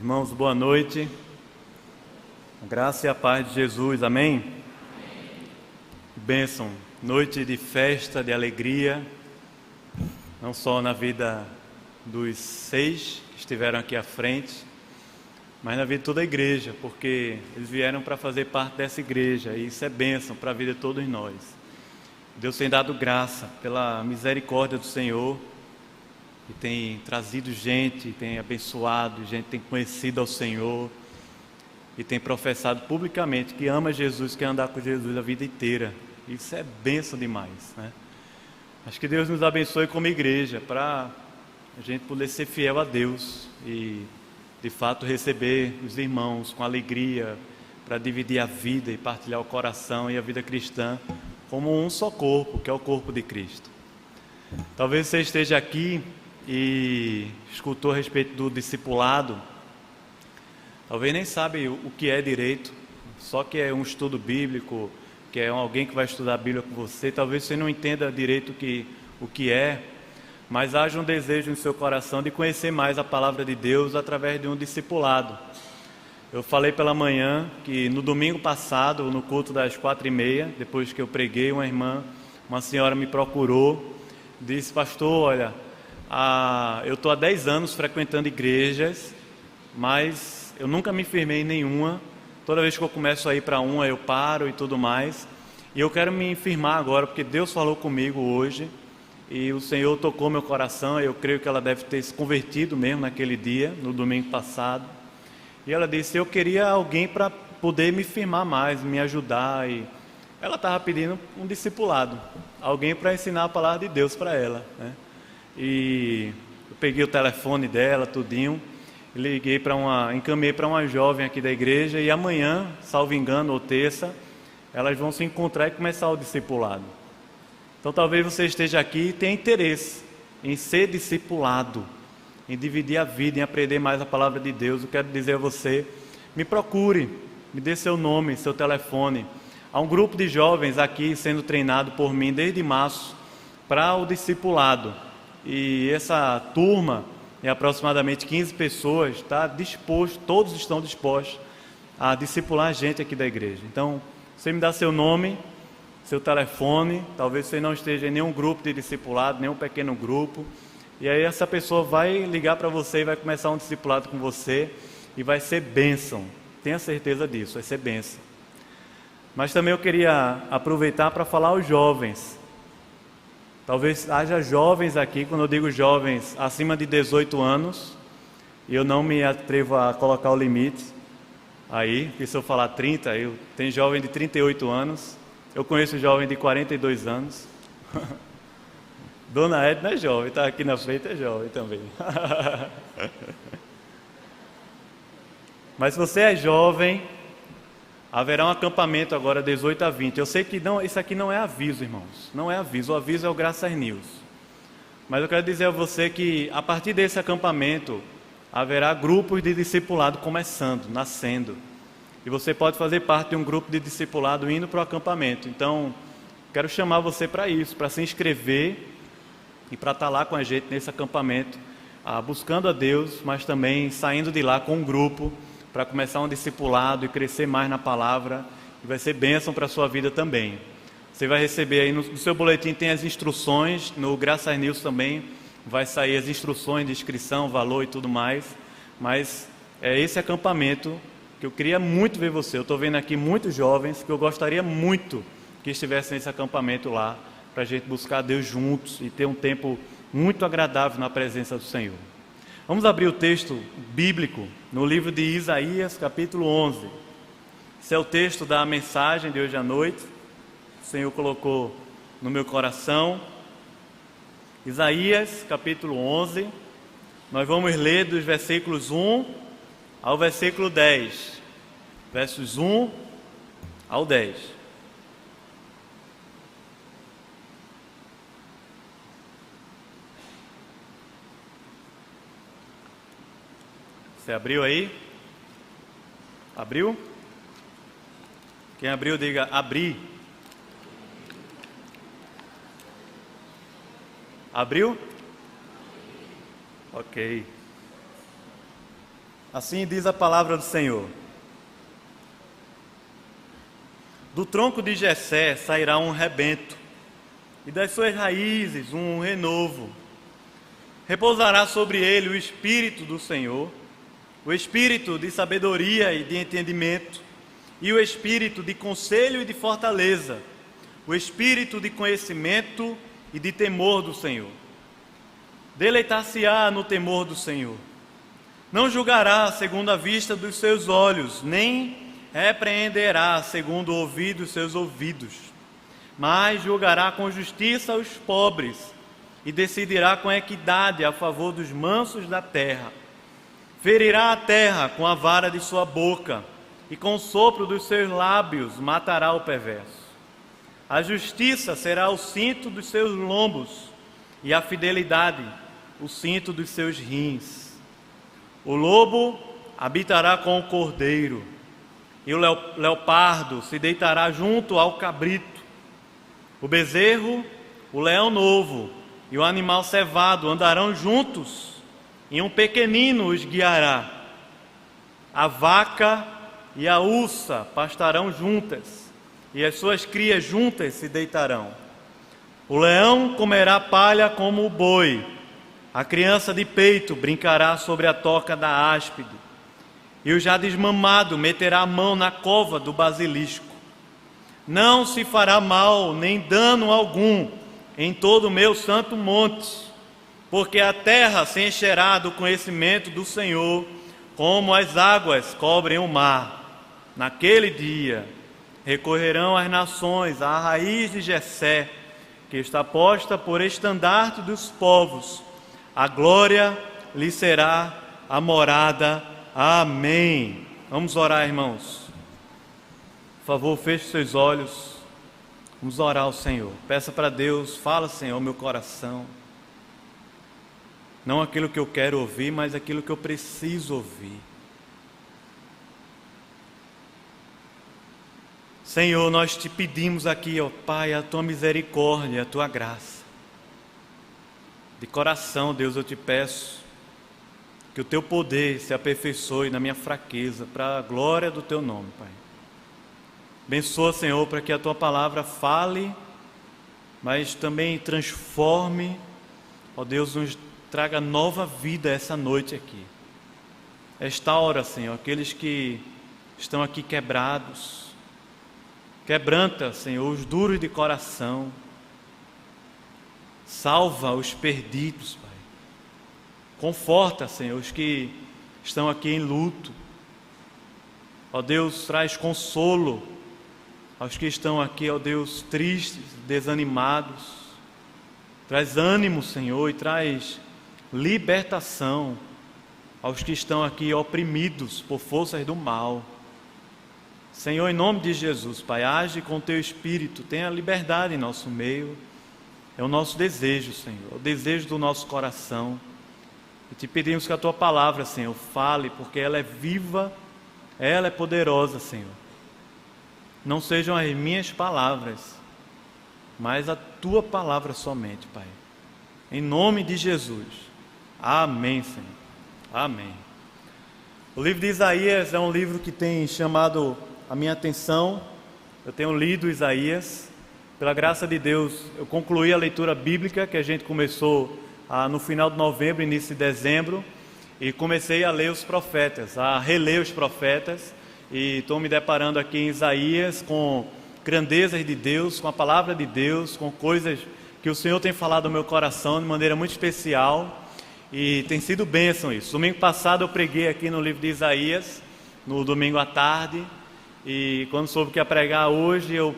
Irmãos, boa noite. A graça e a paz de Jesus, amém? Bênção, noite de festa, de alegria, não só na vida dos 6 que estiveram aqui à frente, mas na vida de toda a igreja, porque eles vieram para fazer parte dessa igreja, e isso é bênção para a vida de todos nós. Deus tem dado graça pela misericórdia do Senhor, e tem trazido gente, tem abençoado, gente tem conhecido ao Senhor, e tem professado publicamente que ama Jesus, quer andar com Jesus a vida inteira. Isso é bênção demais, né? Acho que Deus nos abençoe como igreja, para a gente poder ser fiel a Deus e de fato receber os irmãos com alegria, para dividir a vida e partilhar o coração e a vida cristã como um só corpo, que é o corpo de Cristo. Talvez você esteja aqui e escutou a respeito do discipulado, talvez nem sabe o que é direito, só que é um estudo bíblico, que é alguém que vai estudar a Bíblia com você. Talvez você não entenda direito o que é, mas haja um desejo no seu coração de conhecer mais a palavra de Deus através de um discipulado. Eu falei pela manhã que no domingo passado, no culto das 4h30, depois que eu preguei, uma senhora me procurou, disse: pastor, olha, eu estou há 10 anos frequentando igrejas, mas eu nunca me firmei em nenhuma. Toda vez que eu começo a ir para uma, eu paro e tudo mais. E eu quero me firmar agora, porque Deus falou comigo hoje, e o Senhor tocou meu coração. Eu creio que ela deve ter se convertido mesmo naquele dia, no domingo passado. E ela disse: eu queria alguém para poder me firmar mais, me ajudar. E ela estava pedindo um discipulado, alguém para ensinar a palavra de Deus para ela, né? E eu peguei o telefone dela, tudinho, encaminhei para uma jovem aqui da igreja, e amanhã, salvo engano, ou terça, elas vão se encontrar e começar o discipulado. Então talvez você esteja aqui e tenha interesse em ser discipulado, em dividir a vida, em aprender mais a palavra de Deus. Eu quero dizer a você: me procure, me dê seu nome, seu telefone. Há um grupo de jovens aqui sendo treinado por mim desde março para o discipulado. E essa turma, é aproximadamente 15 pessoas, todos estão dispostos a discipular a gente aqui da igreja. Então, você me dá seu nome, seu telefone, talvez você não esteja em nenhum grupo de discipulado, nenhum pequeno grupo, e aí essa pessoa vai ligar para você e vai começar um discipulado com você, e vai ser bênção, tenha certeza disso, vai ser bênção. Mas também eu queria aproveitar para falar aos jovens. Talvez haja jovens aqui, quando eu digo jovens, acima de 18 anos, e eu não me atrevo a colocar o limite aí, porque se eu falar 30, tem jovem de 38 anos, eu conheço jovem de 42 anos. Dona Edna é jovem, está aqui na frente, é jovem também. Mas se você é jovem, haverá um acampamento agora 18 a 20. Eu sei que isso aqui não é aviso, irmãos. Não é aviso. O aviso é o Graças News. Mas eu quero dizer a você que a partir desse acampamento haverá grupos de discipulado começando, nascendo. E você pode fazer parte de um grupo de discipulado indo para o acampamento. Então, quero chamar você para isso, para se inscrever e para estar lá com a gente nesse acampamento, buscando a Deus, mas também saindo de lá com um grupo, para começar um discipulado e crescer mais na palavra, e vai ser bênção para a sua vida também. Você vai receber aí no seu boletim, tem as instruções, no Graças News também vai sair as instruções de inscrição, valor e tudo mais, mas é esse acampamento que eu queria muito ver você. Eu estou vendo aqui muitos jovens que eu gostaria muito que estivessem nesse acampamento lá, para a gente buscar a Deus juntos e ter um tempo muito agradável na presença do Senhor. Vamos abrir o texto bíblico no livro de Isaías, capítulo 11. Esse é o texto da mensagem de hoje à noite. O Senhor colocou no meu coração. Isaías, capítulo 11. Nós vamos ler dos versículos 1 ao versículo 10. Versos 1 ao 10. Você abriu aí? Abriu? Quem abriu, diga abri. Abriu? Ok. Assim diz a palavra do Senhor. Do tronco de Jessé sairá um rebento, e das suas raízes um renovo. Repousará sobre ele o Espírito do Senhor, o Espírito de sabedoria e de entendimento, e o Espírito de conselho e de fortaleza, o Espírito de conhecimento e de temor do Senhor. Deleitar-se-á no temor do Senhor. Não julgará segundo a vista dos seus olhos, nem repreenderá segundo o ouvido dos seus ouvidos, mas julgará com justiça os pobres e decidirá com equidade a favor dos mansos da terra. Ferirá a terra com a vara de sua boca e com o sopro dos seus lábios matará o perverso. A justiça será o cinto dos seus lombos e a fidelidade o cinto dos seus rins. O lobo habitará com o cordeiro, e o leopardo se deitará junto ao cabrito. O bezerro, o leão novo e o animal cevado andarão juntos, e um pequenino os guiará. A vaca e a ursa pastarão juntas, e as suas crias juntas se deitarão. O leão comerá palha como o boi, a criança de peito brincará sobre a toca da áspide, e o já desmamado meterá a mão na cova do basilisco. Não se fará mal nem dano algum em todo o meu santo monte, porque a terra se encherá do conhecimento do Senhor, como as águas cobrem o mar. Naquele dia recorrerão as nações à raiz de Jessé, que está posta por estandarte dos povos. A glória lhe será a morada. Amém. Vamos orar, irmãos. Por favor, feche seus olhos. Vamos orar ao Senhor. Peça para Deus, fala, Senhor, meu coração. Não aquilo que eu quero ouvir, mas aquilo que eu preciso ouvir. Senhor, nós te pedimos aqui, ó Pai, a tua misericórdia, a tua graça. De coração, Deus, eu te peço que o teu poder se aperfeiçoe na minha fraqueza, para a glória do teu nome, Pai. Abençoa, Senhor, para que a tua palavra fale, mas também transforme, ó Deus, nos traga nova vida essa noite aqui. Esta hora, Senhor, aqueles que estão aqui quebrados, quebranta, Senhor, os duros de coração, salva os perdidos, Pai. Conforta, Senhor, os que estão aqui em luto. Ó Deus, traz consolo aos que estão aqui, ó Deus, tristes, desanimados. Traz ânimo, Senhor, e traz libertação aos que estão aqui oprimidos por forças do mal. Senhor, em nome de Jesus, Pai, age com o teu Espírito, tenha liberdade em nosso meio. É o nosso desejo, Senhor, o desejo do nosso coração. E te pedimos que a tua palavra, Senhor, fale, porque ela é viva, ela é poderosa, Senhor. Não sejam as minhas palavras, mas a tua palavra somente, Pai. Em nome de Jesus. Amém, Senhor. Amém. O livro de Isaías é um livro que tem chamado a minha atenção. Eu tenho lido Isaías. Pela graça de Deus, eu concluí a leitura bíblica que a gente começou no final de novembro, início de dezembro, e comecei a ler os profetas, a reler os profetas, e estou me deparando aqui em Isaías com grandezas de Deus, com a palavra de Deus, com coisas que o Senhor tem falado no meu coração de maneira muito especial, e tem sido bênção isso. Domingo passado eu preguei aqui no livro de Isaías, no domingo à tarde, e quando soube que ia pregar hoje, eu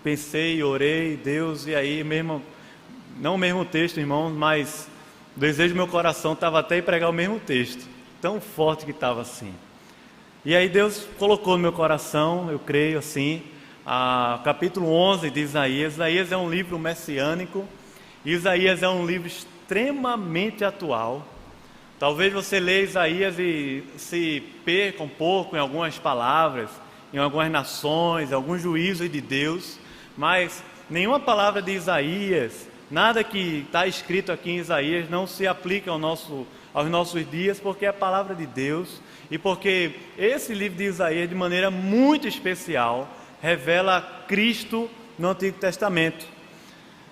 pensei, orei, Deus, e aí mesmo, não o mesmo texto, irmãos, mas o desejo do meu coração estava até em pregar o mesmo texto, tão forte que estava assim. E aí Deus colocou no meu coração, eu creio assim, capítulo 11 de Isaías. Isaías é um livro messiânico, Isaías é um livro extremamente atual. Talvez você leia Isaías e se perca um pouco em algumas palavras, em algumas nações, alguns juízos de Deus, mas nenhuma palavra de Isaías, Nada que está escrito aqui em Isaías não se aplica aos nossos dias, porque é a palavra de Deus e porque esse livro de Isaías, de maneira muito especial, revela Cristo no Antigo Testamento.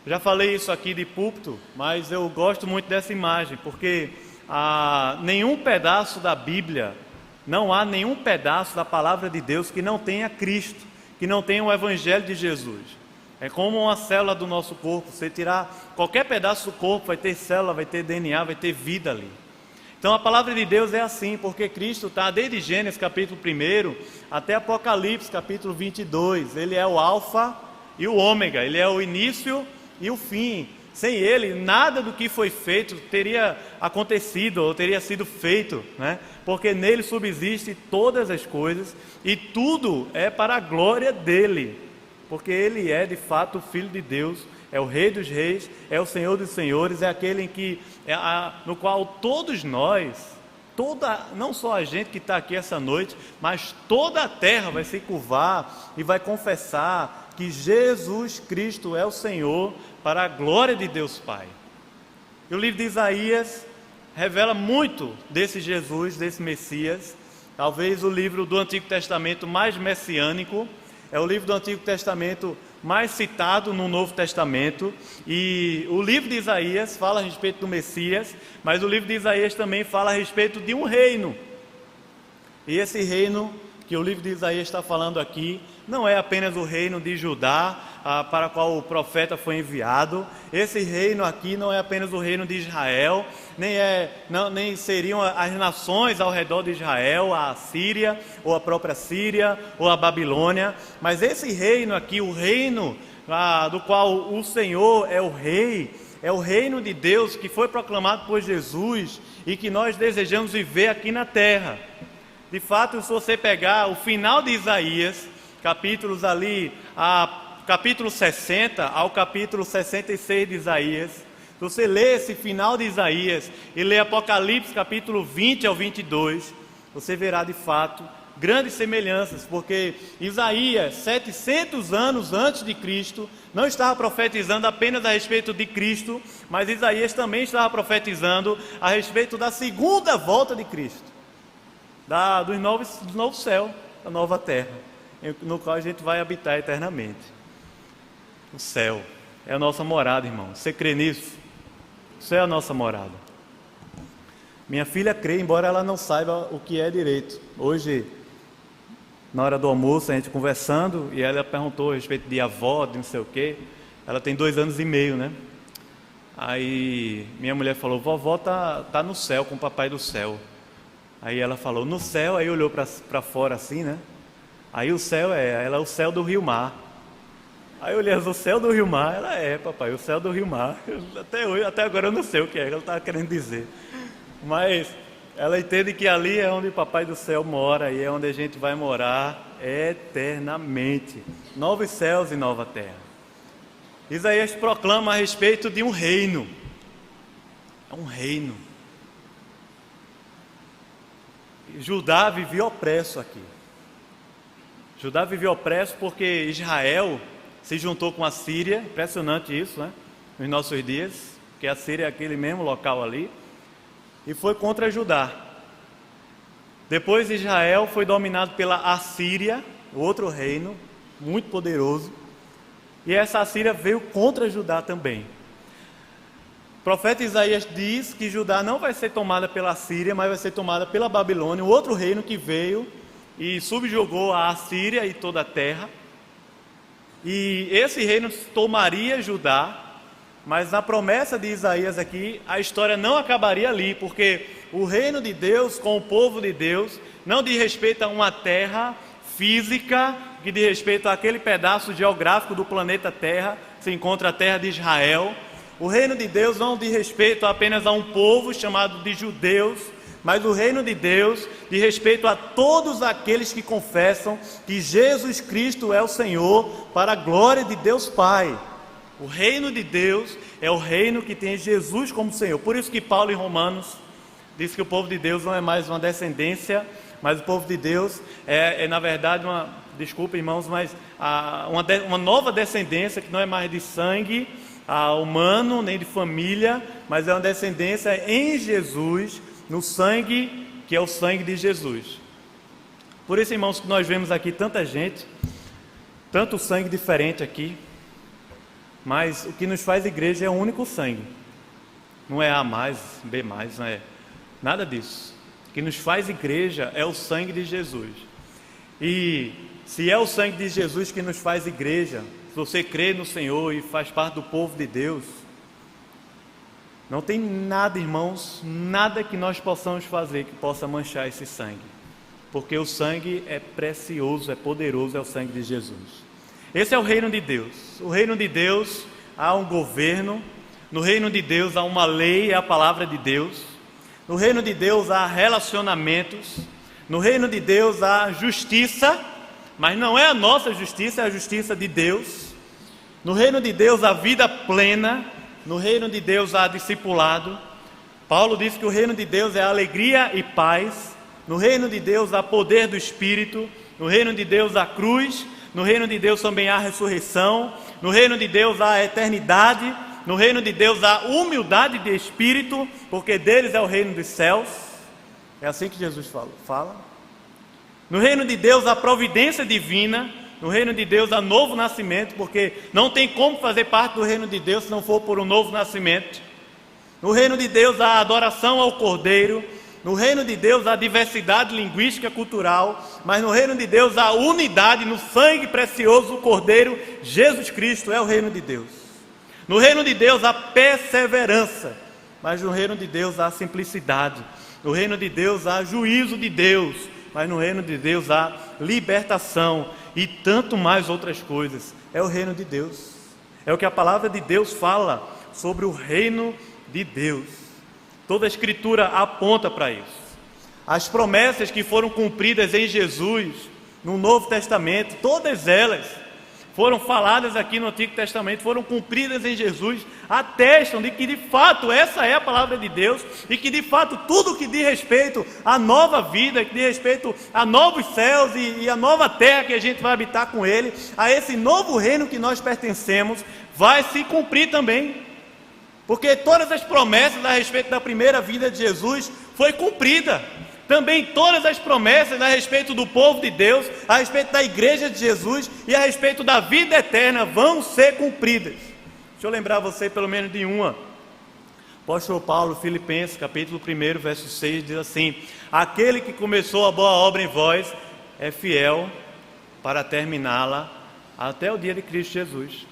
Já falei isso aqui de púlpito, mas eu gosto muito dessa imagem, porque nenhum pedaço da Bíblia, não há nenhum pedaço da palavra de Deus que não tenha Cristo, que não tenha o Evangelho de Jesus. É como uma célula do nosso corpo. Você tirar qualquer pedaço do corpo, vai ter célula, vai ter DNA, vai ter vida ali. Então a palavra de Deus é assim, porque Cristo está desde Gênesis capítulo 1 até Apocalipse capítulo 22. Ele é o alfa e o ômega, ele é o início e o fim. Sem ele, nada do que foi feito teria acontecido ou teria sido feito, né? Porque nele subsistem todas as coisas e tudo é para a glória dele. Porque ele é de fato o Filho de Deus, é o Rei dos Reis, é o Senhor dos Senhores, é aquele no qual todos nós, não só a gente que está aqui essa noite, mas toda a terra vai se curvar e vai confessar que Jesus Cristo é o Senhor, para a glória de Deus Pai. E o livro de Isaías revela muito desse Jesus, desse Messias. Talvez o livro do Antigo Testamento mais messiânico, é o livro do Antigo Testamento mais citado no Novo Testamento. E o livro de Isaías fala a respeito do Messias, mas o livro de Isaías também fala a respeito de um reino. E esse reino que o livro de Isaías está falando aqui não é apenas o reino de Judá, para o qual o profeta foi enviado. Esse reino aqui não é apenas o reino de Israel, nem seriam as nações ao redor de Israel, a Síria, ou a própria Síria, ou a Babilônia, mas esse reino aqui, o reino do qual o Senhor é o Rei, é o reino de Deus que foi proclamado por Jesus e que nós desejamos viver aqui na terra. De fato, se você pegar o final de Isaías, capítulos ali, capítulo 60 ao capítulo 66 de Isaías, se você ler esse final de Isaías e ler Apocalipse capítulo 20 ao 22, você verá de fato grandes semelhanças, porque Isaías, 700 anos antes de Cristo, não estava profetizando apenas a respeito de Cristo, mas Isaías também estava profetizando a respeito da segunda volta de Cristo, do novo céu, da nova terra, no qual a gente vai habitar eternamente. O céu é a nossa morada, irmão. Você crê nisso? Isso é a nossa morada. Minha filha crê, embora ela não saiba o que é direito. Hoje, na hora do almoço, a gente conversando, e ela perguntou a respeito de avó, de não sei o quê. Ela tem 2 anos e meio, né? Aí minha mulher falou: vovó tá no céu, com o papai do céu. Aí ela falou: no céu? Aí olhou para fora assim, né? Aí o céu ela é o céu do Rio Mar. Aí eu olhei: o céu do Rio Mar? Ela é, papai, o céu do Rio Mar. Até agora eu não sei o que ela estava querendo dizer. Mas ela entende que ali é onde o papai do céu mora e é onde a gente vai morar eternamente. Novos céus e nova terra. Isaías proclama a respeito de um reino. É um reino. Judá vivia opresso aqui. Judá vivia opresso porque Israel se juntou com a Síria. Impressionante isso, né? Nos nossos dias, porque a Síria é aquele mesmo local ali, e foi contra Judá. Depois Israel foi dominado pela Assíria, outro reino muito poderoso, e essa Assíria veio contra Judá também. O profeta Isaías diz que Judá não vai ser tomada pela Síria, mas vai ser tomada pela Babilônia, o outro reino que veio e subjugou a Assíria e toda a terra. E esse reino tomaria Judá, mas na promessa de Isaías aqui, a história não acabaria ali, porque o reino de Deus com o povo de Deus não diz respeito a uma terra física, que diz respeito àquele pedaço geográfico do planeta Terra, se encontra a terra de Israel. O reino de Deus não diz respeito apenas a um povo chamado de judeus, mas o reino de Deus diz respeito a todos aqueles que confessam que Jesus Cristo é o Senhor, para a glória de Deus Pai. O reino de Deus é o reino que tem Jesus como Senhor. Por isso que Paulo em Romanos diz que o povo de Deus não é mais uma descendência, mas o povo de Deus é na verdade desculpa irmãos, mas uma nova descendência que não é mais de sangue, humano, nem de família, mas é uma descendência em Jesus, no sangue, que é o sangue de Jesus. Por isso, irmãos, que nós vemos aqui tanta gente, tanto sangue diferente aqui, mas o que nos faz igreja é o único sangue. Não é A mais, B mais, não é nada disso. O que nos faz igreja é o sangue de Jesus. E se é o sangue de Jesus que nos faz igreja, se você crê no Senhor e faz parte do povo de Deus, não tem nada, irmãos, nada que nós possamos fazer que possa manchar esse sangue. Porque o sangue é precioso, é poderoso, é o sangue de Jesus. Esse é o reino de Deus. O reino de Deus, há um governo. No reino de Deus há uma lei, é a palavra de Deus. No reino de Deus há relacionamentos. No reino de Deus há justiça, mas não é a nossa justiça, é a justiça de Deus. No reino de Deus há vida plena. No reino de Deus há discipulado. Paulo diz que o reino de Deus é alegria e paz. No reino de Deus há poder do Espírito. No reino de Deus há cruz. No reino de Deus também há ressurreição. No reino de Deus há eternidade. No reino de Deus há humildade de espírito, porque deles é o reino dos céus. É assim que Jesus fala. No reino de Deus há providência divina. No reino de Deus há novo nascimento, porque não tem como fazer parte do reino de Deus se não for por um novo nascimento. No reino de Deus há adoração ao Cordeiro. No reino de Deus há diversidade linguística, cultural, mas no reino de Deus há unidade no sangue precioso do Cordeiro, Jesus Cristo é o reino de Deus. No reino de Deus há perseverança, mas no reino de Deus há simplicidade. No reino de Deus há juízo de Deus, mas no reino de Deus há libertação e tanto mais outras coisas. É o reino de Deus. É o que a palavra de Deus fala sobre o reino de Deus. Toda a Escritura aponta para isso. As promessas que foram cumpridas em Jesus, no Novo Testamento, todas elas foram faladas aqui no Antigo Testamento, foram cumpridas em Jesus, atestam de que de fato essa é a palavra de Deus e que de fato tudo que diz respeito à nova vida, que diz respeito a novos céus e a nova terra que a gente vai habitar com Ele, a esse novo reino que nós pertencemos, vai se cumprir também. Porque todas as promessas a respeito da primeira vinda de Jesus foi cumprida. Também todas as promessas a respeito do povo de Deus, a respeito da igreja de Jesus e a respeito da vida eterna vão ser cumpridas. Deixa eu lembrar você pelo menos de uma. Apóstolo Paulo, Filipenses, capítulo 1, verso 6, diz assim: aquele que começou a boa obra em vós é fiel para terminá-la até o dia de Cristo Jesus.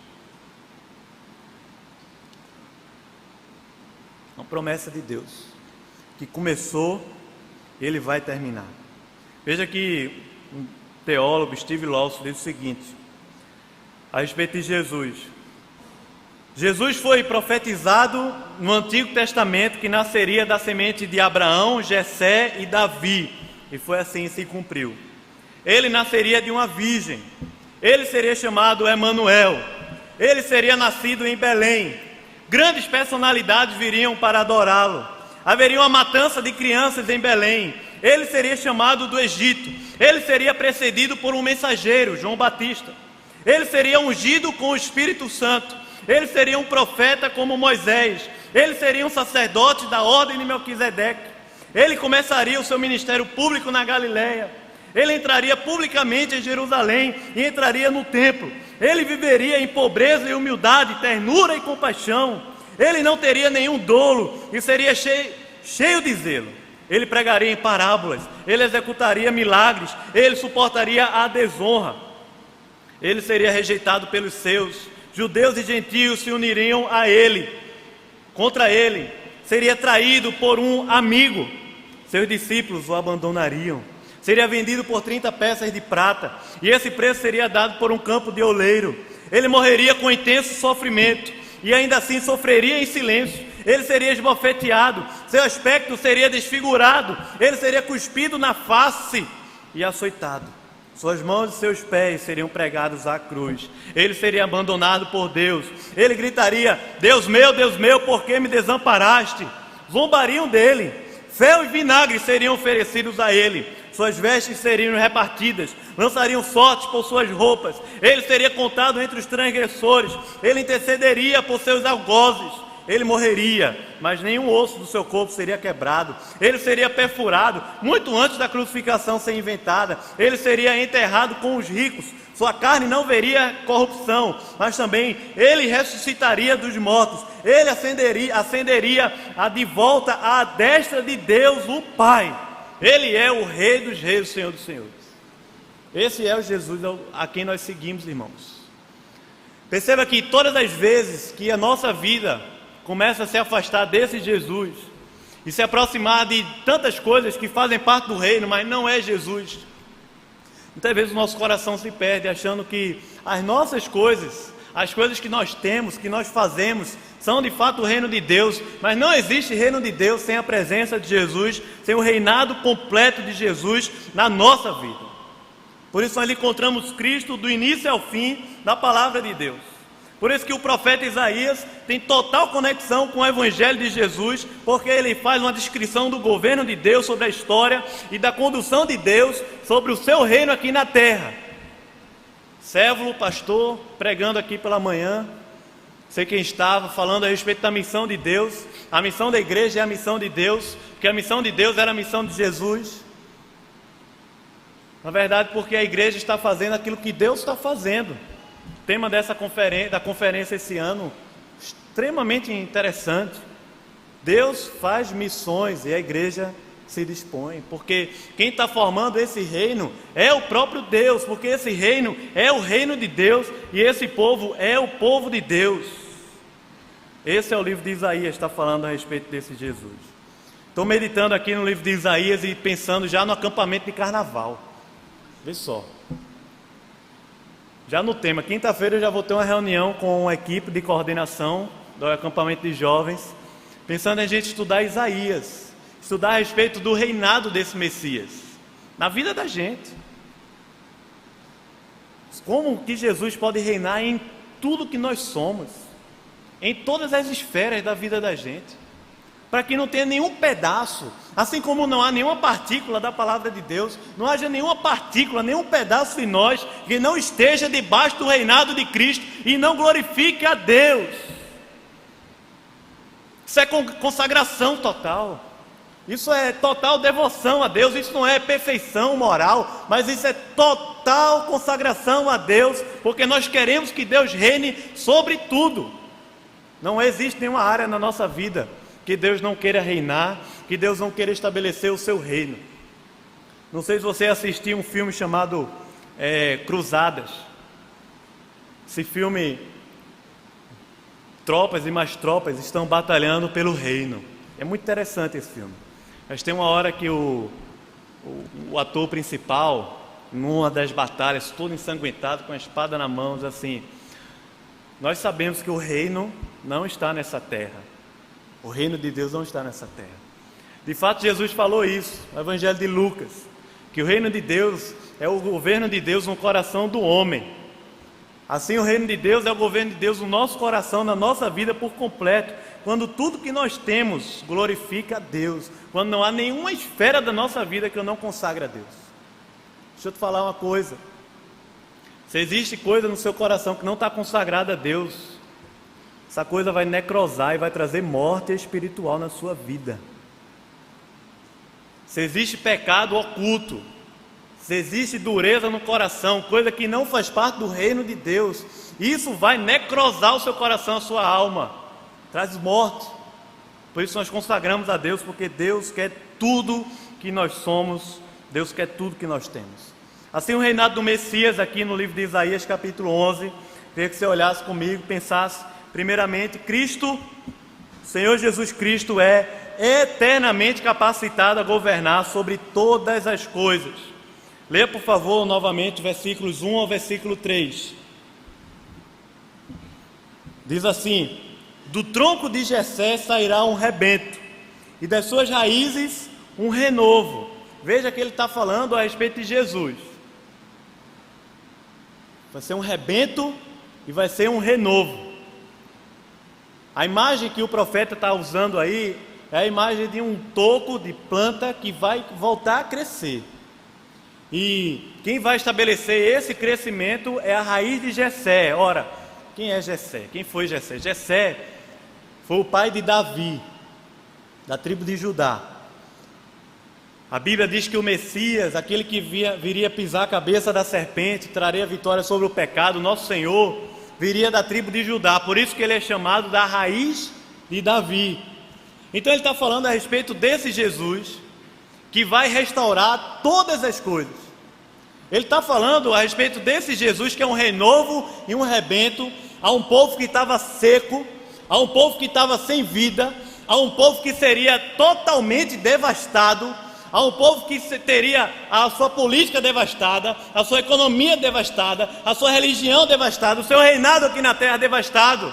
Uma promessa de Deus, que começou, Ele vai terminar. Veja que um teólogo, Steve Lawson, diz o seguinte, a respeito de Jesus. Jesus foi profetizado no Antigo Testamento que nasceria da semente de Abraão, Jessé e Davi, e foi assim que se cumpriu. Ele nasceria de uma virgem, ele seria chamado Emanuel, ele seria nascido em Belém, grandes personalidades viriam para adorá-lo, haveria uma matança de crianças em Belém, ele seria chamado do Egito, ele seria precedido por um mensageiro, João Batista, ele seria ungido com o Espírito Santo, ele seria um profeta como Moisés, ele seria um sacerdote da ordem de Melquisedeque, ele começaria o seu ministério público na Galileia, ele entraria publicamente em Jerusalém e entraria no templo, ele viveria em pobreza e humildade, ternura e compaixão, ele não teria nenhum dolo e seria cheio de zelo, ele pregaria em parábolas, ele executaria milagres, ele suportaria a desonra, ele seria rejeitado pelos seus, judeus e gentios se uniriam a ele, contra ele, seria traído por um amigo, seus discípulos o abandonariam, seria vendido por 30 peças de prata, e esse preço seria dado por um campo de oleiro, ele morreria com intenso sofrimento, e ainda assim sofreria em silêncio, ele seria esbofeteado, seu aspecto seria desfigurado, ele seria cuspido na face e açoitado, suas mãos e seus pés seriam pregados à cruz, ele seria abandonado por Deus, ele gritaria: Deus meu, por que me desamparaste? Zombariam dele, fel e vinagre seriam oferecidos a ele, suas vestes seriam repartidas, lançariam sortes por suas roupas, ele seria contado entre os transgressores, ele intercederia por seus algozes, ele morreria, mas nenhum osso do seu corpo seria quebrado, ele seria perfurado, muito antes da crucificação ser inventada, ele seria enterrado com os ricos, sua carne não veria corrupção, mas também ele ressuscitaria dos mortos, ele ascenderia de volta à destra de Deus, o Pai. Ele é o Rei dos Reis, o Senhor dos Senhores. Esse é o Jesus a quem nós seguimos, irmãos. Perceba que todas as vezes que a nossa vida começa a se afastar desse Jesus e se aproximar de tantas coisas que fazem parte do reino, mas não é Jesus, muitas vezes o nosso coração se perde achando que as nossas coisas, as coisas que nós temos, que nós fazemos, são de fato o reino de Deus, mas não existe reino de Deus sem a presença de Jesus, sem o reinado completo de Jesus na nossa vida. Por isso nós encontramos Cristo do início ao fim da palavra de Deus. Por isso que o profeta Isaías tem total conexão com o Evangelho de Jesus, porque ele faz uma descrição do governo de Deus sobre a história e da condução de Deus sobre o seu reino aqui na terra. Sévulo, pastor, pregando aqui pela manhã, sei quem estava, falando a respeito da missão de Deus. A missão da igreja é a missão de Deus, porque a missão de Deus era a missão de Jesus. Na verdade, porque a igreja está fazendo aquilo que Deus está fazendo. O tema da conferência esse ano, extremamente interessante. Deus faz missões e a igreja se dispõe, porque quem está formando esse reino é o próprio Deus, porque esse reino é o reino de Deus e esse povo é o povo de Deus. Esse é o livro de Isaías, está falando a respeito desse Jesus. Estou meditando aqui no livro de Isaías e pensando já no acampamento de carnaval. Vê só, já no tema, quinta-feira eu já vou ter uma reunião com a equipe de coordenação do acampamento de jovens, pensando em a gente estudar Isaías, estudar a respeito do reinado desse Messias, na vida da gente. Como que Jesus pode reinar em tudo que nós somos, em todas as esferas da vida da gente, para que não tenha nenhum pedaço, assim como não há nenhuma partícula da palavra de Deus, não haja nenhuma partícula, nenhum pedaço de nós que não esteja debaixo do reinado de Cristo e não glorifique a Deus. Isso é consagração total, isso é total devoção a Deus, isso não é perfeição moral, mas isso é total consagração a Deus, porque nós queremos que Deus reine sobre tudo. Não existe nenhuma área na nossa vida que Deus não queira reinar, que Deus não queira estabelecer o seu reino. Não sei se você assistiu um filme chamado Cruzadas. Esse filme, tropas e mais tropas estão batalhando pelo reino. É muito interessante esse filme. Mas tem uma hora que o ator principal, numa das batalhas, todo ensanguentado, com a espada na mão, diz assim: nós sabemos que o reino não está nessa terra. O reino de Deus não está nessa terra. De fato, Jesus falou isso no Evangelho de Lucas, que o reino de Deus é o governo de Deus no coração do homem. Assim, o reino de Deus é o governo de Deus no nosso coração, na nossa vida por completo, quando tudo que nós temos glorifica a Deus, quando não há nenhuma esfera da nossa vida que eu não consagre a Deus. Deixa eu te falar uma coisa: se existe coisa no seu coração que não está consagrada a Deus, essa coisa vai necrosar e vai trazer morte espiritual na sua vida. Se existe pecado oculto, se existe dureza no coração, coisa que não faz parte do reino de Deus, isso vai necrosar o seu coração, a sua alma, traz morte. Por isso nós consagramos a Deus, porque Deus quer tudo que nós somos, Deus quer tudo que nós temos. Assim, o reinado do Messias, aqui no livro de Isaías capítulo 11, queria que você olhasse comigo, pensasse: primeiramente, Cristo, Senhor Jesus Cristo, é eternamente capacitado a governar sobre todas as coisas. Leia, por favor, novamente versículos 1 ao versículo 3. Diz assim: do tronco de Jessé sairá um rebento, e das suas raízes um renovo. Veja que ele está falando a respeito de Jesus. Vai ser um rebento e vai ser um renovo. A imagem que o profeta está usando aí é a imagem de um toco de planta que vai voltar a crescer. E quem vai estabelecer esse crescimento é a raiz de Jessé. Ora, quem é Jessé? Quem foi Jessé? Jessé foi o pai de Davi, da tribo de Judá. A Bíblia diz que o Messias, aquele que viria pisar a cabeça da serpente, traria vitória sobre o pecado, nosso Senhor, viria da tribo de Judá. Por isso que ele é chamado da raiz de Davi. Então ele está falando a respeito desse Jesus, que vai restaurar todas as coisas. Ele está falando a respeito desse Jesus, que é um renovo e um rebento a um povo que estava seco, a um povo que estava sem vida, a um povo que seria totalmente devastado, a um povo que teria a sua política devastada, a sua economia devastada, a sua religião devastada, o seu reinado aqui na terra devastado.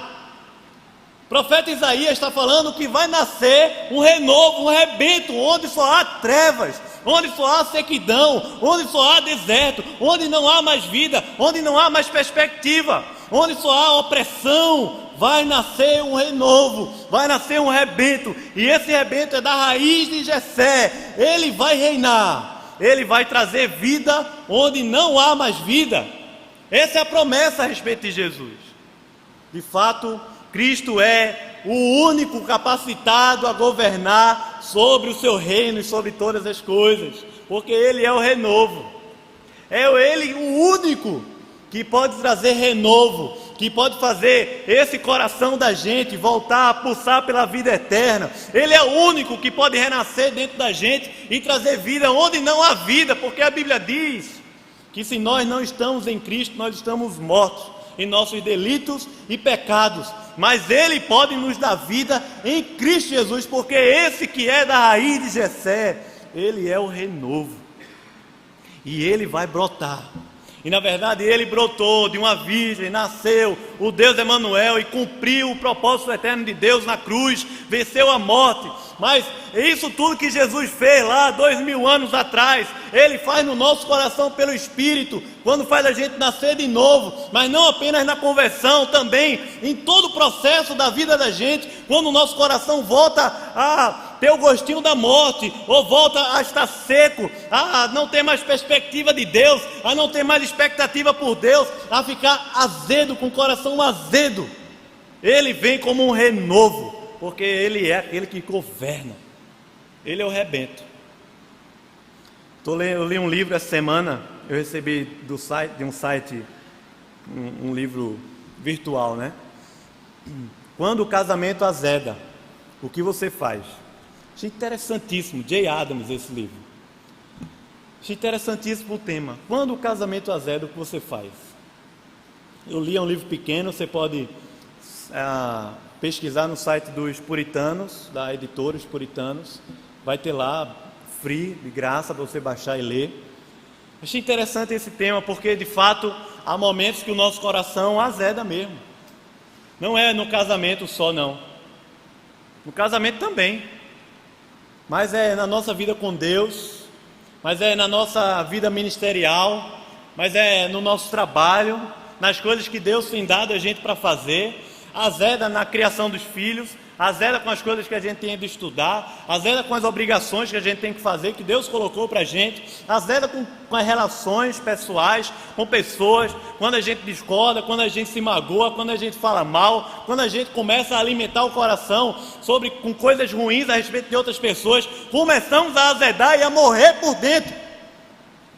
O profeta Isaías está falando que vai nascer um renovo, um rebento, onde só há trevas, onde só há sequidão, onde só há deserto, onde não há mais vida, onde não há mais perspectiva, onde só há opressão. Vai nascer um renovo, vai nascer um rebento, e esse rebento é da raiz de Jessé. Ele vai reinar, ele vai trazer vida onde não há mais vida. Essa é a promessa a respeito de Jesus. De fato, Cristo é o único capacitado a governar sobre o seu reino e sobre todas as coisas, porque Ele é o renovo. É Ele o único que pode trazer renovo, que pode fazer esse coração da gente voltar a pulsar pela vida eterna. Ele é o único que pode renascer dentro da gente e trazer vida onde não há vida, porque a Bíblia diz que se nós não estamos em Cristo, nós estamos mortos em nossos delitos e pecados, mas Ele pode nos dar vida em Cristo Jesus, porque esse que é da raiz de Jessé, Ele é o renovo, e Ele vai brotar. E na verdade ele brotou de uma virgem, nasceu o Deus Emanuel e cumpriu o propósito eterno de Deus na cruz, venceu a morte. Mas isso tudo que Jesus fez lá 2000 anos atrás, Ele faz no nosso coração pelo Espírito, quando faz a gente nascer de novo, mas não apenas na conversão, também em todo o processo da vida da gente, quando o nosso coração volta a ter o gostinho da morte, ou volta a estar seco, a não ter mais perspectiva de Deus, a não ter mais expectativa por Deus, a ficar azedo, com o coração azedo. Ele vem como um renovo, porque Ele é aquele que governa, Ele é o rebento. Eu li um livro essa semana, eu recebi de um site, um livro virtual, né? Quando o casamento azeda, o que você faz? Achei interessantíssimo, Jay Adams, esse livro. Achei interessantíssimo o tema. Quando o casamento azeda, o que você faz? Eu li, é um livro pequeno, você pode pesquisar no site dos Puritanos, da editora Os Puritanos, vai ter lá, free, de graça, para você baixar e ler. Achei interessante esse tema, porque de fato, há momentos que o nosso coração azeda mesmo. Não é no casamento só, não. No casamento também. Mas é na nossa vida com Deus, mas é na nossa vida ministerial, mas é no nosso trabalho, nas coisas que Deus tem dado a gente para fazer. Azeda na criação dos filhos, azeda com as coisas que a gente tem de estudar, azeda com as obrigações que a gente tem que fazer, que Deus colocou para a gente, azeda com as relações pessoais, com pessoas, quando a gente discorda, quando a gente se magoa, quando a gente fala mal, quando a gente começa a alimentar o coração com coisas ruins a respeito de outras pessoas, começamos a azedar e a morrer por dentro.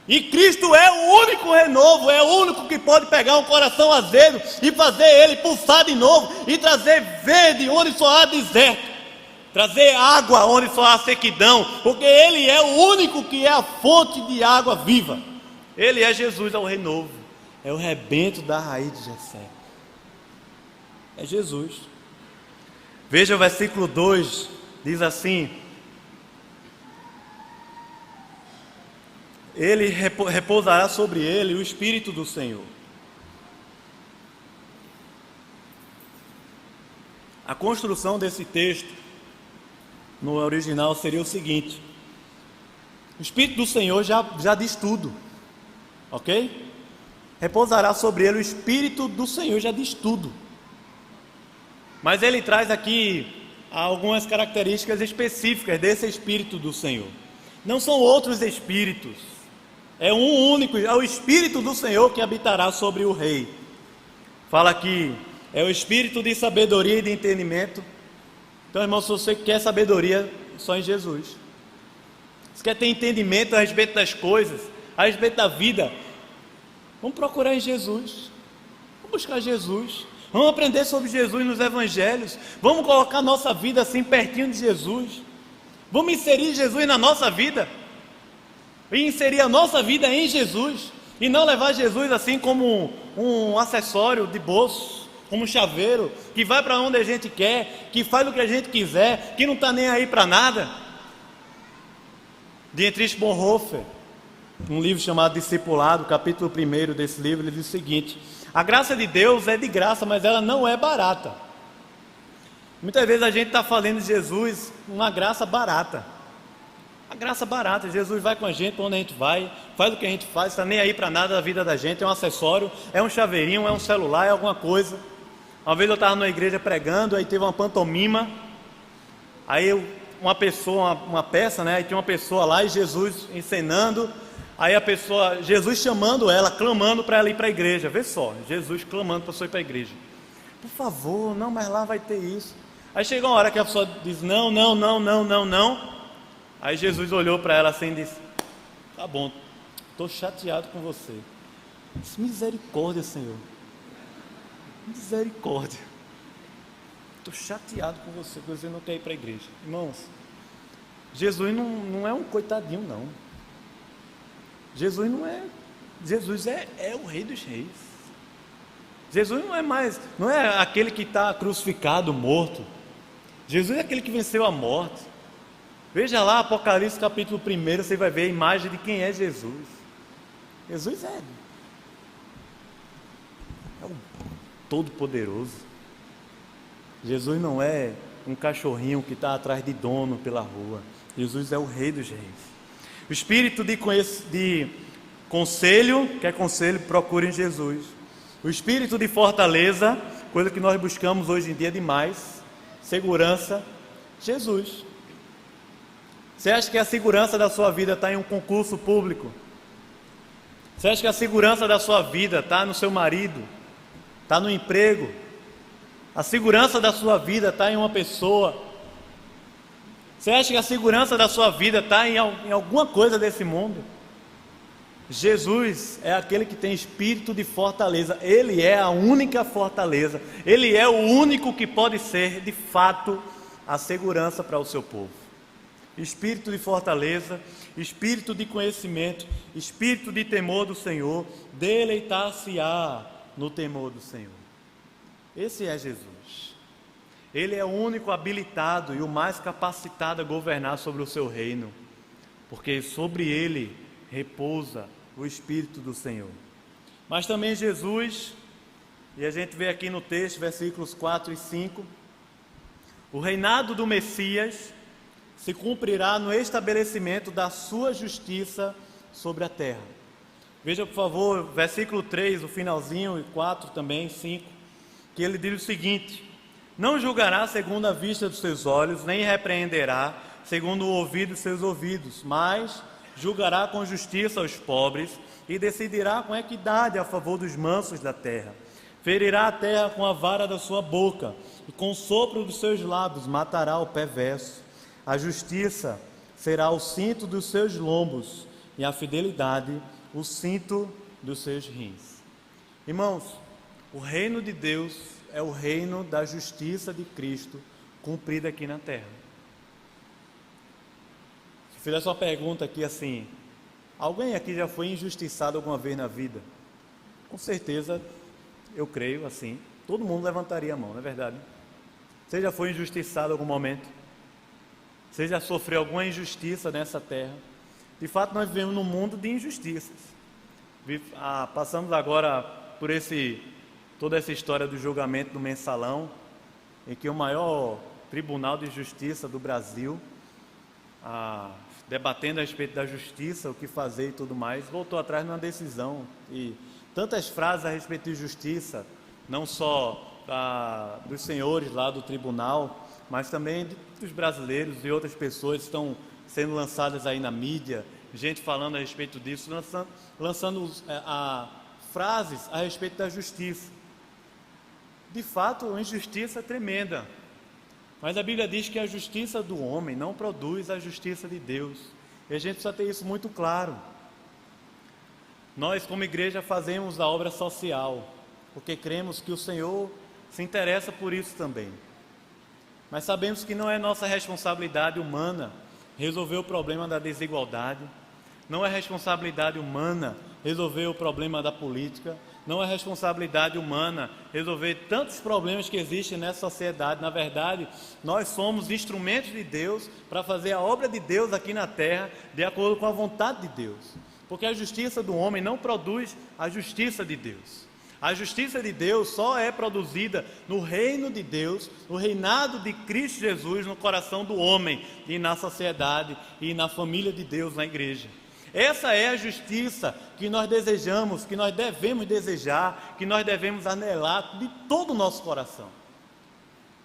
E Cristo é o único renovo, é o único que pode pegar um coração azedo e fazer ele pulsar de novo e trazer verde onde só há deserto, trazer água onde só há sequidão, porque Ele é o único que é a fonte de água viva. Ele é Jesus, é o renovo, é o rebento da raiz de Jessé. É Jesus. Veja o versículo 2, diz assim: Ele repousará sobre ele o Espírito do Senhor. A construção desse texto no original seria o seguinte: o Espírito do Senhor já diz tudo, ok? Repousará sobre ele o Espírito do Senhor, já diz tudo. Mas ele traz aqui algumas características específicas desse Espírito do Senhor. Não são outros espíritos, É um único, é o Espírito do Senhor que habitará sobre o rei. Fala que é o Espírito de sabedoria e de entendimento. Então, irmão, se você quer sabedoria, só em Jesus. Se quer ter entendimento a respeito das coisas, a respeito da vida, vamos procurar em Jesus. Vamos buscar Jesus. Vamos aprender sobre Jesus nos evangelhos. Vamos colocar nossa vida assim pertinho de Jesus. Vamos inserir Jesus na nossa vida. E inserir a nossa vida em Jesus. E não levar Jesus assim como um acessório de bolso, como um chaveiro, que vai para onde a gente quer, que faz o que a gente quiser, que não está nem aí para nada. Dietrich Bonhoeffer, um livro chamado Discipulado, capítulo 1 desse livro, ele diz o seguinte: a graça de Deus é de graça, mas ela não é barata. Muitas vezes a gente está falando de Jesus, uma graça barata. A graça barata, Jesus vai com a gente para onde a gente vai, faz o que a gente faz, está nem aí para nada da vida da gente, é um acessório, é um chaveirinho, é um celular, é alguma coisa. Uma vez eu estava numa igreja pregando, aí teve uma pantomima, aí uma pessoa, uma peça, né? Aí tinha uma pessoa lá e Jesus encenando, aí a pessoa, Jesus chamando ela, clamando para ela ir para a igreja. Vê só, Jesus clamando para a pessoa ir para a igreja. Por favor, não, mas lá vai ter isso. Aí chegou uma hora que a pessoa diz não. Aí Jesus olhou para ela assim e disse: tá bom, estou chateado com você. Disse: misericórdia, Senhor, misericórdia. Estou chateado com você, porque você não quer ir para a igreja. Irmãos, Jesus não é um coitadinho, não. Jesus não é. Jesus é o Rei dos Reis. Jesus não é aquele que está crucificado, morto. Jesus é aquele que venceu a morte. Veja lá, Apocalipse capítulo 1, você vai ver a imagem de quem é Jesus. Jesus é o Todo-Poderoso. Jesus não é um cachorrinho que está atrás de dono pela rua. Jesus é o Rei dos Reis. O espírito de conselho, quer conselho, procure em Jesus. O espírito de fortaleza, coisa que nós buscamos hoje em dia demais, segurança, Jesus. Você acha que a segurança da sua vida está em um concurso público? Você acha que a segurança da sua vida está no seu marido? Está no emprego? A segurança da sua vida está em uma pessoa? Você acha que a segurança da sua vida está em alguma coisa desse mundo? Jesus é aquele que tem espírito de fortaleza. Ele é a única fortaleza. Ele é o único que pode ser, de fato, a segurança para o seu povo. Espírito de fortaleza, espírito de conhecimento, espírito de temor do Senhor, deleitar-se-á no temor do Senhor. Esse é Jesus. Ele é o único habilitado e o mais capacitado a governar sobre o seu reino, porque sobre ele repousa o Espírito do Senhor. Mas também Jesus, e a gente vê aqui no texto, versículos 4 e 5, o reinado do Messias se cumprirá no estabelecimento da sua justiça sobre a terra. Veja, por favor, versículo 3, o finalzinho, e 4 também, 5, que ele diz o seguinte: não julgará segundo a vista dos seus olhos, nem repreenderá segundo o ouvido dos seus ouvidos, mas julgará com justiça os pobres e decidirá com equidade a favor dos mansos da terra. Ferirá a terra com a vara da sua boca e com o sopro dos seus lábios matará o perverso. A justiça será o cinto dos seus lombos e a fidelidade o cinto dos seus rins. Irmãos, o reino de Deus é o reino da justiça de Cristo cumprida aqui na terra. Se fizesse uma pergunta aqui assim: alguém aqui já foi injustiçado alguma vez na vida? Com certeza, eu creio assim, todo mundo levantaria a mão, não é verdade? Você já foi injustiçado em algum momento? Você já sofreu alguma injustiça nessa terra? De fato, nós vivemos num mundo de injustiças. Passamos agora por toda essa história do julgamento do Mensalão, em que o maior tribunal de justiça do Brasil, debatendo a respeito da justiça, o que fazer e tudo mais, voltou atrás numa decisão. E tantas frases a respeito de justiça, não só dos senhores lá do tribunal, mas também dos brasileiros e outras pessoas estão sendo lançadas aí na mídia, gente falando a respeito disso, lançando frases a respeito da justiça. De fato, a injustiça é tremenda, mas a Bíblia diz que a justiça do homem não produz a justiça de Deus, e a gente precisa ter isso muito claro. Nós, como igreja, fazemos a obra social, porque cremos que o Senhor se interessa por isso também. Mas sabemos que não é nossa responsabilidade humana resolver o problema da desigualdade, não é responsabilidade humana resolver o problema da política, não é responsabilidade humana resolver tantos problemas que existem nessa sociedade. Na verdade, nós somos instrumentos de Deus para fazer a obra de Deus aqui na terra, de acordo com a vontade de Deus. Porque a justiça do homem não produz a justiça de Deus. A justiça de Deus só é produzida no reino de Deus, no reinado de Cristo Jesus, no coração do homem e na sociedade e na família de Deus, na igreja. Essa é a justiça que nós desejamos, que nós devemos desejar, que nós devemos anelar de todo o nosso coração.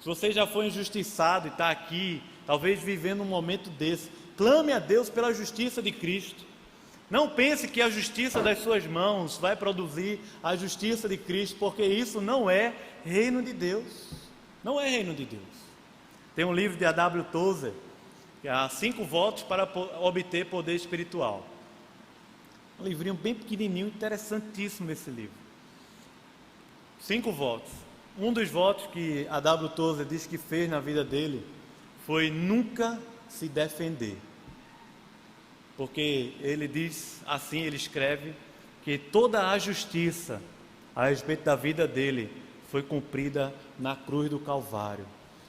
Se você já foi injustiçado e está aqui, talvez vivendo um momento desse, clame a Deus pela justiça de Cristo. Não pense que a justiça das suas mãos vai produzir a justiça de Cristo, porque isso não é reino de Deus. Não é reino de Deus. Tem um livro de A.W. Tozer, que há 5 votos para obter poder espiritual. Um livrinho bem pequenininho, interessantíssimo esse livro. 5 votos. Um dos votos que A.W. Tozer diz que fez na vida dele foi nunca se defender. Porque ele diz assim, ele escreve, que toda a justiça a respeito da vida dele foi cumprida na cruz do Calvário,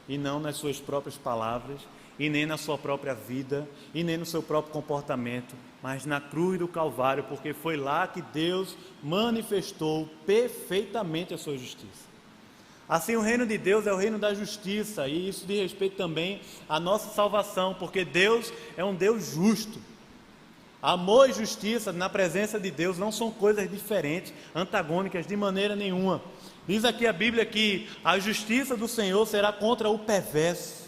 e não nas suas próprias palavras, e nem na sua própria vida, e nem no seu próprio comportamento, mas na cruz do Calvário, porque foi lá que Deus manifestou perfeitamente a sua justiça. Assim, o reino de Deus é o reino da justiça, e isso diz respeito também à nossa salvação, porque Deus é um Deus justo. Amor e justiça na presença de Deus não são coisas diferentes, antagônicas de maneira nenhuma. Diz aqui a Bíblia que a justiça do Senhor será contra o perverso.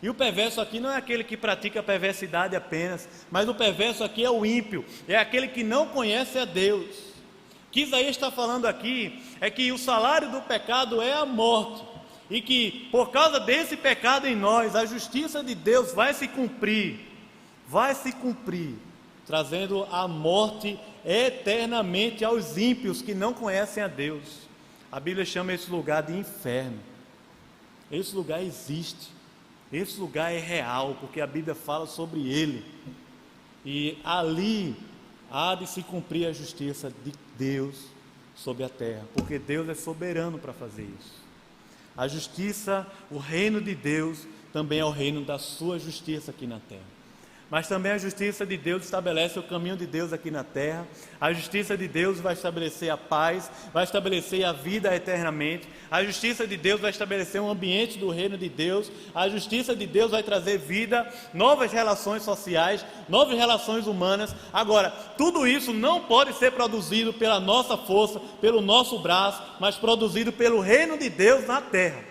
E o perverso aqui não é aquele que pratica perversidade apenas, mas o perverso aqui é o ímpio, é aquele que não conhece a Deus. O que Isaías está falando aqui é que o salário do pecado é a morte, e que por causa desse pecado em nós, a justiça de Deus vai se cumprir, trazendo a morte eternamente aos ímpios que não conhecem a Deus. A Bíblia chama esse lugar de inferno. Esse lugar existe, esse lugar é real, porque a Bíblia fala sobre ele, e ali há de se cumprir a justiça de Deus sobre a terra, porque Deus é soberano para fazer isso. A justiça, o reino de Deus, também é o reino da sua justiça aqui na terra. Mas também a justiça de Deus estabelece o caminho de Deus aqui na terra. A justiça de Deus vai estabelecer a paz, vai estabelecer a vida eternamente. A justiça de Deus vai estabelecer um ambiente do reino de Deus. A justiça de Deus vai trazer vida, novas relações sociais, novas relações humanas. Agora, tudo isso não pode ser produzido pela nossa força, pelo nosso braço, mas produzido pelo reino de Deus na terra.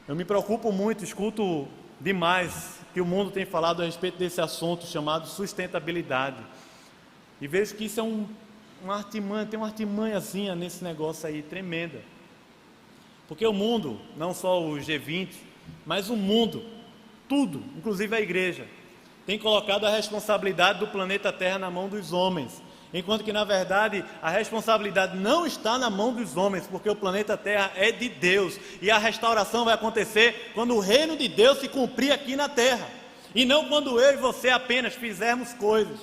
Eu me preocupo muito, escuto demais que o mundo tem falado a respeito desse assunto chamado sustentabilidade, e vejo que isso é uma artimanha, tem uma artimanhazinha nesse negócio aí tremenda, porque o mundo, não só o G20, mas o mundo, tudo, inclusive a igreja, tem colocado a responsabilidade do planeta Terra na mão dos homens, enquanto que na verdade a responsabilidade não está na mão dos homens, porque o planeta Terra é de Deus, e a restauração vai acontecer quando o reino de Deus se cumprir aqui na terra, e não quando eu e você apenas fizermos coisas,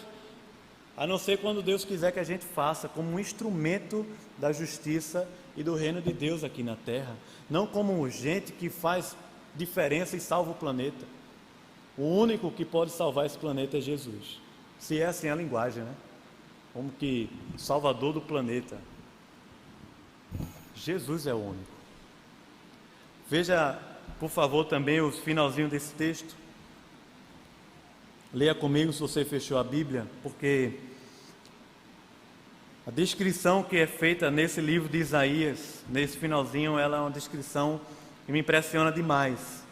a não ser quando Deus quiser que a gente faça como um instrumento da justiça e do reino de Deus aqui na terra, não como gente que faz diferença e salva o planeta. O único que pode salvar esse planeta é Jesus, se é assim a linguagem, né? Como que Salvador do planeta. Jesus é o único. Veja, por favor, também o finalzinho desse texto. Leia comigo se você fechou a Bíblia, porque a descrição que é feita nesse livro de Isaías, nesse finalzinho, ela é uma descrição que me impressiona demais.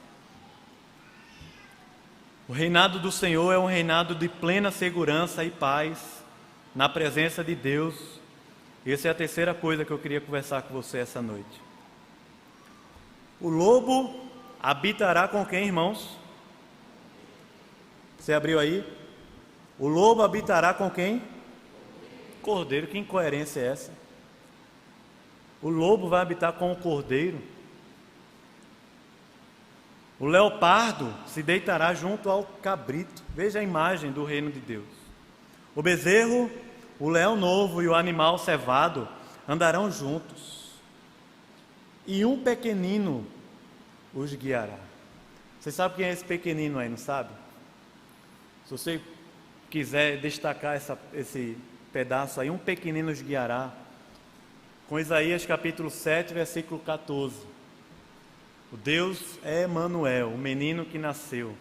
O reinado do Senhor é um reinado de plena segurança e paz na presença de Deus. Essa é a terceira coisa que eu queria conversar com você essa noite. O lobo habitará com quem, irmãos? Você abriu aí? O lobo habitará com quem? Cordeiro. Que incoerência é essa? O lobo vai habitar com o cordeiro. O leopardo se deitará junto ao cabrito. Veja a imagem do reino de Deus. O bezerro, o leão novo e o animal cevado andarão juntos. E um pequenino os guiará. Você sabe quem é esse pequenino aí, não sabe? Se você quiser destacar esse pedaço aí, um pequenino os guiará. Com Isaías capítulo 7, versículo 14. O Deus é Emanuel, o menino que nasceu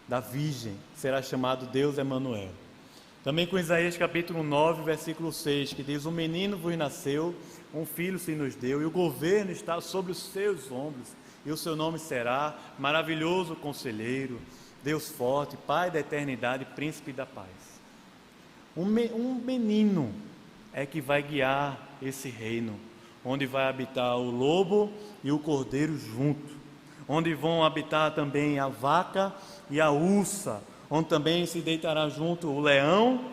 da virgem, será chamado Deus Emanuel. Também com Isaías capítulo 9, versículo 6, que diz: o menino vos nasceu, um filho se nos deu, e o governo está sobre os seus ombros, e o seu nome será Maravilhoso Conselheiro, Deus Forte, Pai da Eternidade, Príncipe da Paz. Um menino é que vai guiar esse reino, onde vai habitar o lobo e o cordeiro junto, onde vão habitar também a vaca e a ursa, onde também se deitará junto o leão,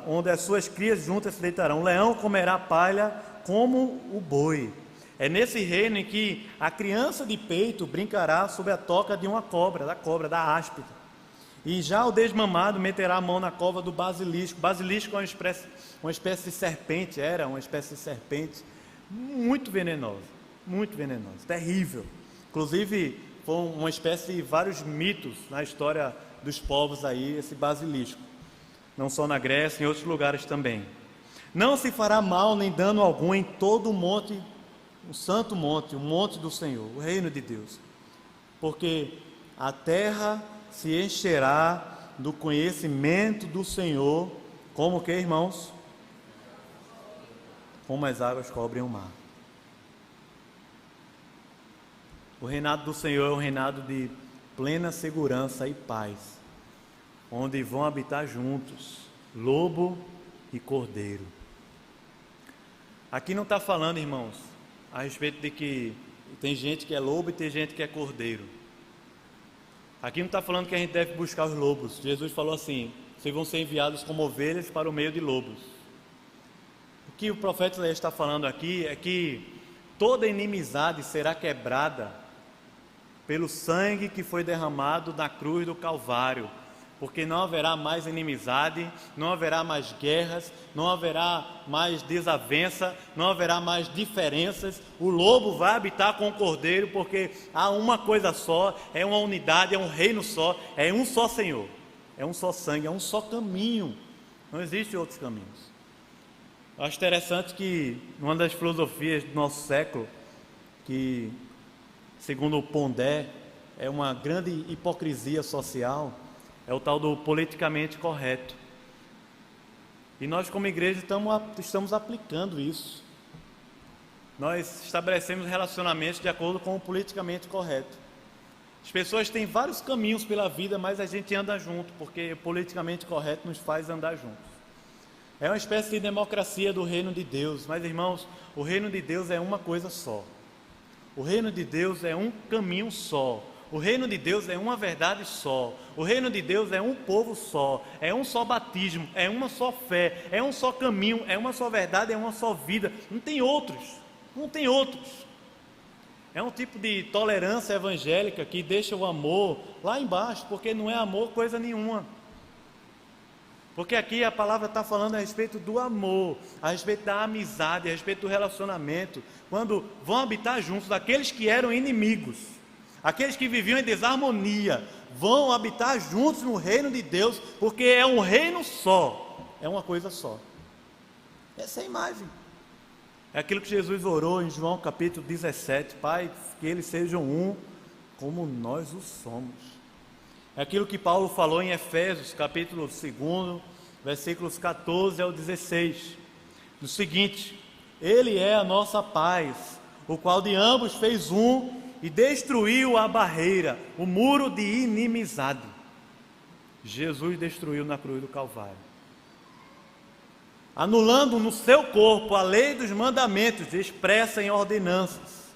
onde as suas crias juntas se deitarão. O leão comerá palha como o boi. É nesse reino em que a criança de peito brincará sob a toca de uma cobra, da áspide. E já o desmamado meterá a mão na cova do basilisco. Basilisco é uma espécie de serpente, era uma espécie de serpente muito venenosa, terrível. Inclusive, foi uma espécie de vários mitos na história dos povos aí, esse basilisco. Não só na Grécia, em outros lugares também. Não se fará mal nem dano algum em todo o monte, o santo monte, o monte do Senhor, o reino de Deus. Porque a terra se encherá do conhecimento do Senhor, como que, irmãos? Como as águas cobrem o mar. O reinado do Senhor é um reinado de plena segurança e paz, onde vão habitar juntos lobo e cordeiro. Aqui não está falando, irmãos, a respeito de que tem gente que é lobo e tem gente que é cordeiro. Aqui não está falando que a gente deve buscar os lobos. Jesus falou assim: vocês vão ser enviados como ovelhas para o meio de lobos. O que o profeta Isaías está falando aqui é que toda inimizade será quebrada pelo sangue que foi derramado na cruz do Calvário, porque não haverá mais inimizade, não haverá mais guerras, não haverá mais desavença, não haverá mais diferenças. O lobo vai habitar com o cordeiro, porque há uma coisa só, é uma unidade, é um reino só, é um só Senhor, é um só sangue, é um só caminho, não existem outros caminhos. Eu acho interessante que uma das filosofias do nosso século, que segundo o Pondé é uma grande hipocrisia social, é o tal do politicamente correto. E nós como igreja estamos aplicando isso. Nós estabelecemos relacionamentos de acordo com o politicamente correto. As pessoas têm vários caminhos pela vida, mas a gente anda junto, porque o politicamente correto nos faz andar juntos. É uma espécie de democracia do reino de Deus. Mas, irmãos, o reino de Deus é uma coisa só. O reino de Deus é um caminho só. O reino de Deus é uma verdade só. O reino de Deus é um povo só. É um só batismo, é uma só fé, é um só caminho, é uma só verdade, é uma só vida. Não tem outros. É um tipo de tolerância evangélica que deixa o amor lá embaixo, porque não é amor coisa nenhuma. Porque aqui a palavra está falando a respeito do amor, a respeito da amizade, a respeito do relacionamento, quando vão habitar juntos aqueles que eram inimigos, aqueles que viviam em desarmonia, vão habitar juntos no reino de Deus, porque é um reino só, é uma coisa só. Essa é a imagem. É aquilo que Jesus orou em João capítulo 17, Pai, que eles sejam um, como nós o somos. É aquilo que Paulo falou em Efésios, capítulo 2, versículos 14 ao 16, do seguinte: Ele é a nossa paz, o qual de ambos fez um, e destruiu a barreira, o muro de inimizade. Jesus destruiu na cruz do Calvário, anulando no seu corpo a lei dos mandamentos expressa em ordenanças.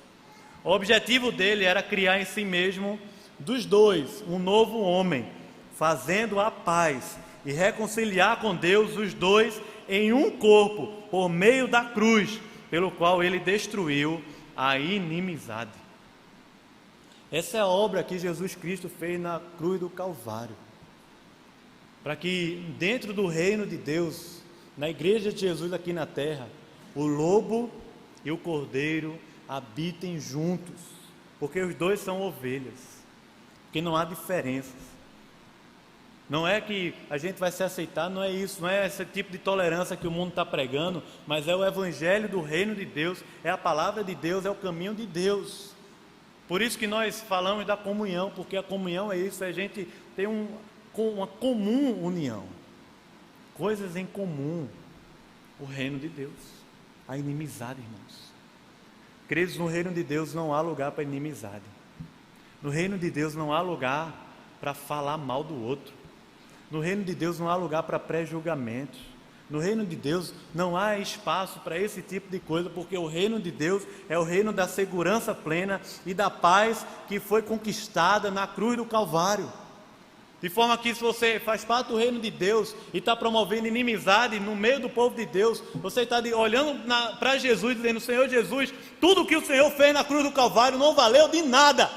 O objetivo dele era criar em si mesmo, dos dois, um novo homem, fazendo a paz e reconciliar com Deus os dois em um corpo, por meio da cruz, pelo qual ele destruiu a inimizade. Essa é a obra que Jesus Cristo fez na cruz do Calvário, para que dentro do reino de Deus, na igreja de Jesus aqui na terra, o lobo e o cordeiro habitem juntos, porque os dois são ovelhas, porque não há diferenças. Não é que a gente vai se aceitar, não é isso, não é esse tipo de tolerância que o mundo está pregando, mas é o evangelho do reino de Deus, é a palavra de Deus, é o caminho de Deus. Por isso que nós falamos da comunhão, porque a comunhão é isso, é a gente ter uma comum união, coisas em comum, o reino de Deus, a inimizade, irmãos. Queridos, no reino de Deus não há lugar para inimizade, no reino de Deus não há lugar para falar mal do outro, no reino de Deus não há lugar para pré-julgamentos, no reino de Deus não há espaço para esse tipo de coisa, porque o reino de Deus é o reino da segurança plena e da paz que foi conquistada na cruz do Calvário. De forma que, se você faz parte do reino de Deus e está promovendo inimizade no meio do povo de Deus, você está olhando para Jesus, dizendo: Senhor Jesus, tudo que o Senhor fez na cruz do Calvário não valeu de nada,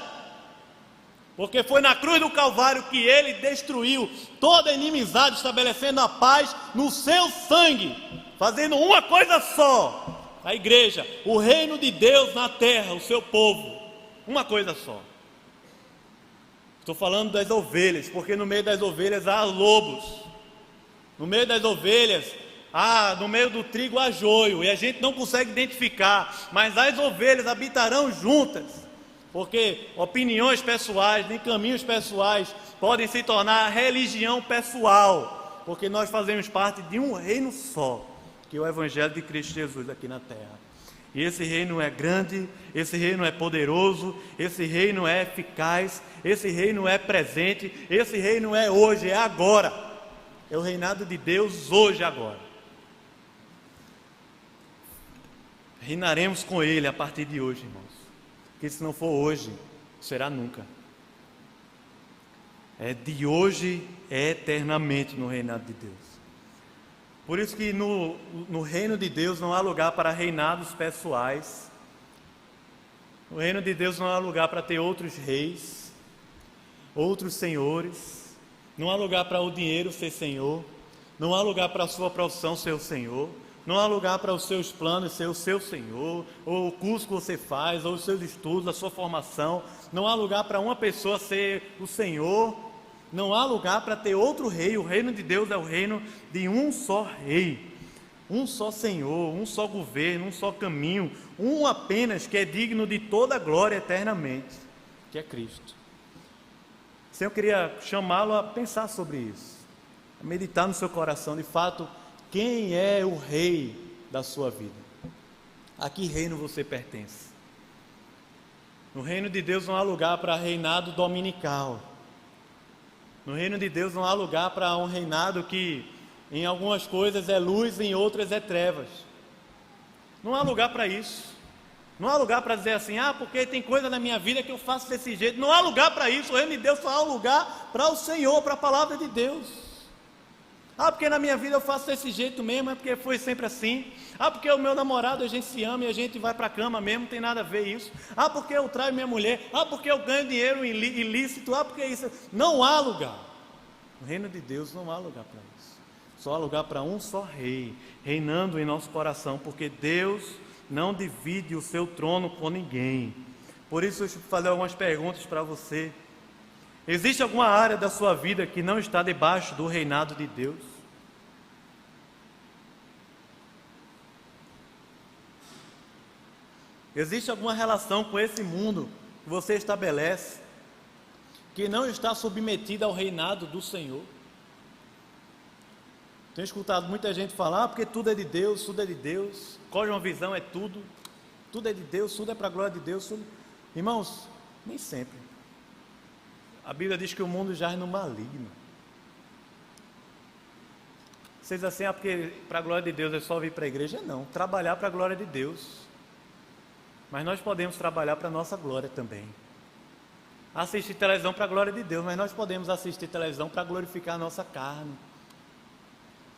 porque foi na cruz do Calvário que Ele destruiu toda a inimizade, estabelecendo a paz no seu sangue, fazendo uma coisa só, a igreja, o reino de Deus na terra, o seu povo, uma coisa só. Estou falando das ovelhas, porque no meio das ovelhas há lobos, no meio das ovelhas no meio do trigo há joio, e a gente não consegue identificar, mas as ovelhas habitarão juntas, porque opiniões pessoais, nem caminhos pessoais podem se tornar religião pessoal, porque nós fazemos parte de um reino só, que é o Evangelho de Cristo Jesus aqui na terra. E esse reino é grande, esse reino é poderoso, esse reino é eficaz, esse reino é presente, esse reino é hoje, é agora. É o reinado de Deus hoje, agora. Reinaremos com Ele a partir de hoje, irmãos. Porque se não for hoje, será nunca. É de hoje, é eternamente no reinado de Deus. Por isso que no reino de Deus não há lugar para reinados pessoais. No reino de Deus não há lugar para ter outros reis, outros senhores. Não há lugar para o dinheiro ser senhor. Não há lugar para a sua profissão ser o senhor. Não há lugar para os seus planos ser o seu senhor, ou o curso que você faz, ou os seus estudos, a sua formação. Não há lugar para uma pessoa ser o senhor. Não há lugar para ter outro rei. O reino de Deus é o reino de um só rei, um só Senhor, um só governo, um só caminho, um apenas que é digno de toda a glória eternamente, que é Cristo. Senhor, eu queria chamá-lo a pensar sobre isso, a meditar no seu coração, de fato, quem é o rei da sua vida? A que reino você pertence? No reino de Deus não há lugar para reinado dominical. No reino de Deus não há lugar para um reinado que em algumas coisas é luz, em outras é trevas. Não há lugar para isso. Não há lugar para dizer assim: porque tem coisa na minha vida que eu faço desse jeito. Não há lugar para isso. O reino de Deus só há um lugar para o Senhor, para a palavra de Deus. Porque na minha vida eu faço desse jeito mesmo, é porque foi sempre assim. Porque o meu namorado, a gente se ama e a gente vai para a cama mesmo, não tem nada a ver isso. Porque eu traio minha mulher. Porque eu ganho dinheiro ilícito. Porque isso. Não há lugar. No reino de Deus não há lugar para isso. Só há lugar para um só rei, reinando em nosso coração, porque Deus não divide o seu trono com ninguém. Por isso eu vou fazer algumas perguntas para você. Existe alguma área da sua vida que não está debaixo do reinado de Deus? Existe alguma relação com esse mundo que você estabelece que não está submetida ao reinado do Senhor? Tenho escutado muita gente falar: porque tudo é de Deus, tudo é de Deus. Cosmovisão é tudo é de Deus, tudo é para a glória de Deus. Tudo... Irmãos, Nem sempre. A Bíblia diz que o mundo jaz no maligno. Vocês assim, porque para a glória de Deus é só vir para a igreja? Não, trabalhar para a glória de Deus. Mas nós podemos trabalhar para a nossa glória também. Assistir televisão para a glória de Deus, mas nós podemos assistir televisão para glorificar a nossa carne.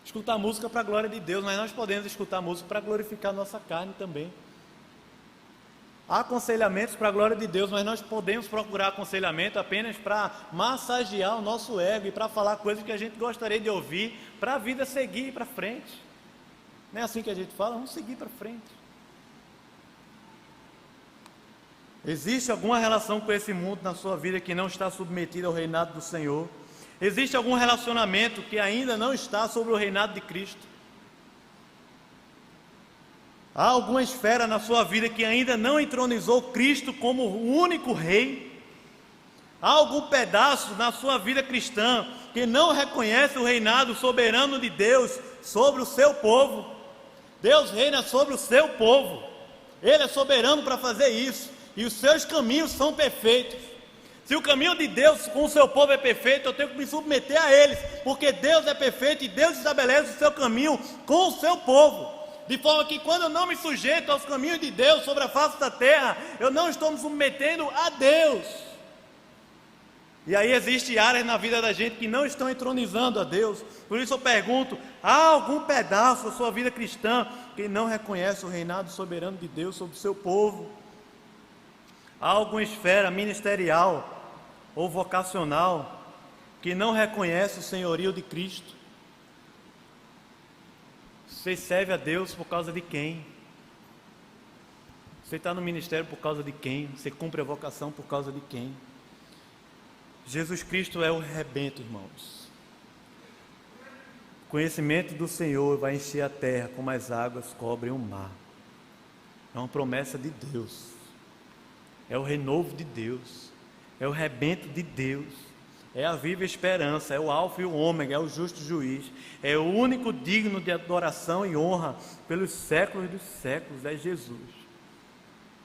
Escutar música para a glória de Deus, mas nós podemos escutar música para glorificar a nossa carne também. Há aconselhamentos para a glória de Deus, mas nós podemos procurar aconselhamento apenas para massagear o nosso ego e para falar coisas que a gente gostaria de ouvir, para a vida seguir para frente. Não é assim que a gente fala? Vamos seguir para frente. Existe alguma relação com esse mundo na sua vida que não está submetida ao reinado do Senhor? Existe algum relacionamento que ainda não está sobre o reinado de Cristo? Há alguma esfera na sua vida que ainda não entronizou Cristo como o único rei? Há algum pedaço na sua vida cristã que não reconhece o reinado soberano de Deus sobre o seu povo? Deus reina sobre o seu povo. Ele é soberano para fazer isso. E os seus caminhos são perfeitos. Se o caminho de Deus com o seu povo é perfeito, eu tenho que me submeter a eles, porque Deus é perfeito e Deus estabelece o seu caminho com o seu povo. De forma que quando eu não me sujeito aos caminhos de Deus sobre a face da terra, eu não estou me submetendo a Deus. E aí existem áreas na vida da gente que não estão entronizando a Deus. Por isso eu pergunto, há algum pedaço da sua vida cristã que não reconhece o reinado soberano de Deus sobre o seu povo? Há alguma esfera ministerial ou vocacional que não reconhece o senhorio de Cristo? Você serve a Deus por causa de quem? Você está no ministério por causa de quem? Você cumpre a vocação por causa de quem? Jesus Cristo é o rebento, irmãos. O conhecimento do Senhor vai encher a terra como as águas cobrem o mar. É uma promessa de Deus. É o renovo de Deus. É o rebento de Deus. É a viva esperança, é o alfa e o ômega, é o justo juiz, é o único digno de adoração e honra pelos séculos dos séculos, é Jesus.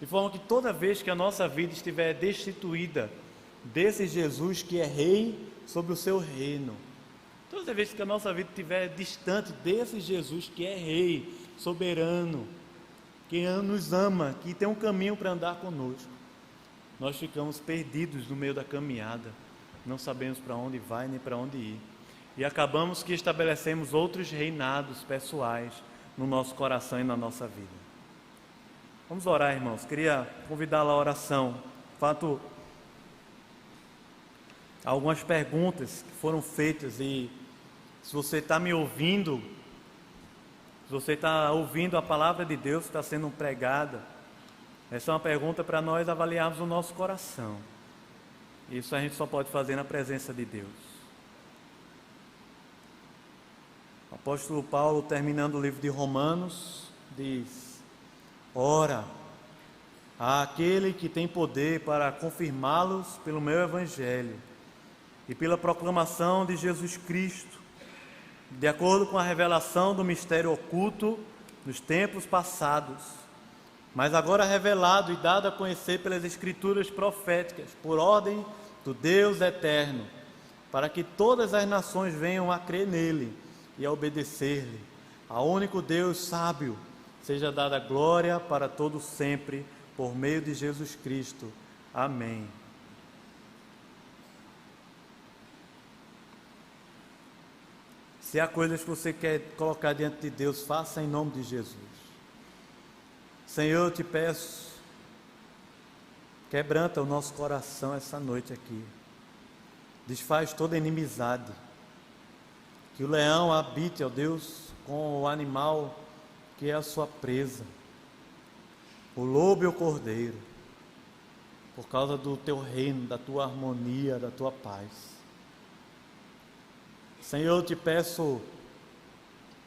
De forma que toda vez que a nossa vida estiver destituída desse Jesus que é rei sobre o seu reino, toda vez que a nossa vida estiver distante desse Jesus que é rei, soberano, que nos ama, que tem um caminho para andar conosco, nós ficamos perdidos no meio da caminhada. Não sabemos para onde vai nem para onde ir. E acabamos que estabelecemos outros reinados pessoais no nosso coração e na nossa vida. Vamos orar, irmãos. Queria convidá-la à oração. De fato, algumas perguntas que foram feitas e se você está me ouvindo, se você está ouvindo a palavra de Deus que está sendo pregada, essa é uma pergunta para nós avaliarmos o nosso coração. Isso a gente só pode fazer na presença de Deus. O apóstolo Paulo, terminando o livro de Romanos, diz: ora, há aquele que tem poder para confirmá-los pelo meu evangelho e pela proclamação de Jesus Cristo, de acordo com a revelação do mistério oculto nos tempos passados, mas agora revelado e dado a conhecer pelas escrituras proféticas, por ordem do Deus eterno, para que todas as nações venham a crer nele e a obedecer-lhe. Ao único Deus sábio seja dada glória para todo sempre, por meio de Jesus Cristo. Amém. Se há coisas que você quer colocar diante de Deus, faça em nome de Jesus. Senhor, eu te peço, quebranta o nosso coração essa noite aqui. Desfaz toda inimizade. Que o leão habite, ó Deus, com o animal que é a sua presa. O lobo e o cordeiro. Por causa do teu reino, da tua harmonia, da tua paz. Senhor, eu te peço,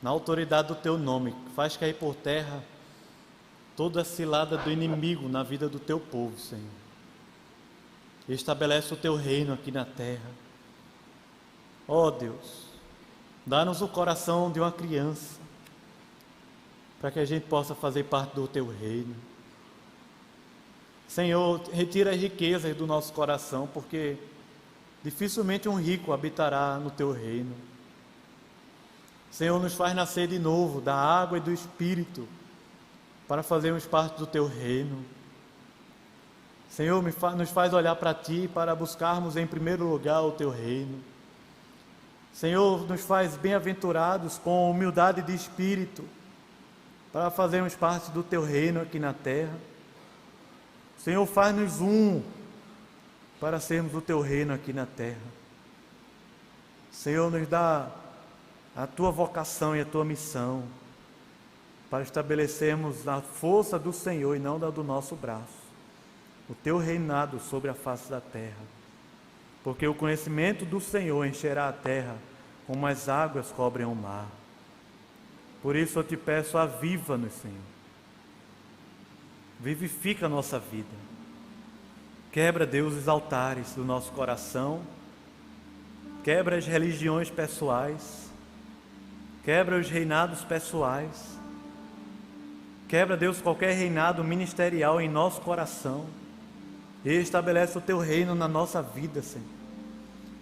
na autoridade do teu nome, faz cair por terra toda a cilada do inimigo na vida do teu povo, Senhor. Estabelece o teu reino aqui na terra. Ó Deus, dá-nos o coração de uma criança, para que a gente possa fazer parte do teu reino. Senhor, retira as riquezas do nosso coração, porque dificilmente um rico habitará no Teu reino. Senhor, nos faz nascer de novo da água e do Espírito, para fazermos parte do Teu reino. Senhor, nos faz olhar para Ti, para buscarmos em primeiro lugar o Teu reino. Senhor, nos faz bem-aventurados com humildade de espírito, para fazermos parte do Teu reino aqui na terra. Senhor, faz-nos para sermos o Teu reino aqui na terra. Senhor, nos dá a Tua vocação e a Tua missão, para estabelecermos a força do Senhor e não da do nosso braço, o Teu reinado sobre a face da terra, porque o conhecimento do Senhor encherá a terra como as águas cobrem o mar. Por isso eu te peço, aviva-nos, Senhor, vivifica a nossa vida, quebra, Deus, os altares do nosso coração, quebra as religiões pessoais, quebra os reinados pessoais, quebra, Deus, qualquer reinado ministerial em nosso coração, e estabelece o Teu reino na nossa vida, Senhor,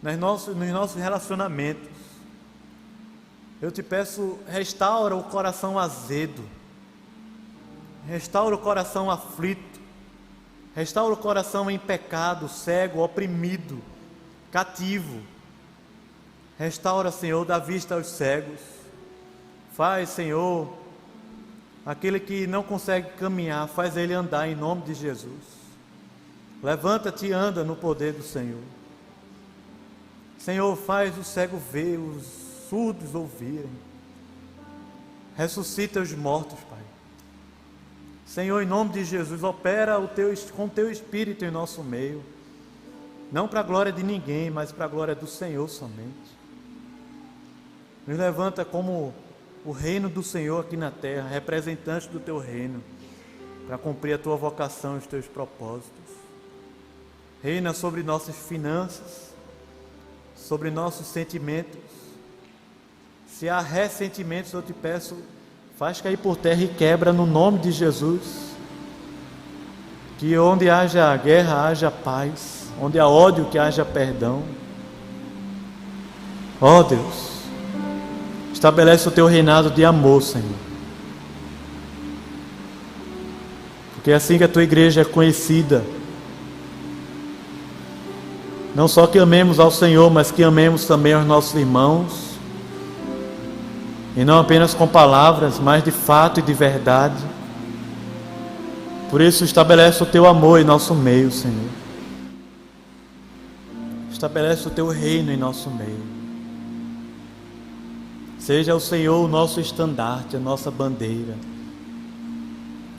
nos nossos relacionamentos. Eu te peço, restaura o coração azedo, restaura o coração aflito, restaura o coração em pecado, cego, oprimido, cativo. Restaura, Senhor, dá vista aos cegos. Faz, Senhor, aquele que não consegue caminhar, faz ele andar em nome de Jesus. Levanta-te e anda no poder do Senhor. Senhor, faz o cego ver, os surdos ouvirem. Ressuscita os mortos, Pai. Senhor, em nome de Jesus, opera com o Teu Espírito em nosso meio. Não para a glória de ninguém, mas para a glória do Senhor somente. Nos levanta como o reino do Senhor aqui na terra, representante do Teu reino, para cumprir a Tua vocação e os Teus propósitos. Reina sobre nossas finanças, sobre nossos sentimentos. Se há ressentimentos, eu te peço, faz cair por terra e quebra no nome de Jesus. Que onde haja guerra, haja paz. Onde há ódio, que haja perdão. Ó Deus, estabelece o Teu reinado de amor, Senhor. Porque é assim que a Tua igreja é conhecida. Não só que amemos ao Senhor, mas que amemos também aos nossos irmãos. E não apenas com palavras, mas de fato e de verdade. Por isso estabelece o Teu amor em nosso meio, Senhor. Estabelece o Teu reino em nosso meio. Seja o Senhor o nosso estandarte, a nossa bandeira,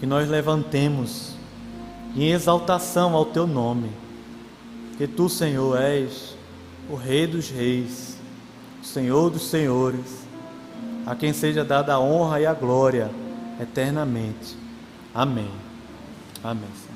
que nós levantemos em exaltação ao Teu nome, que Tu, Senhor, és o Rei dos reis, o Senhor dos senhores, a quem seja dada a honra e a glória eternamente. Amém. Amém, Senhor.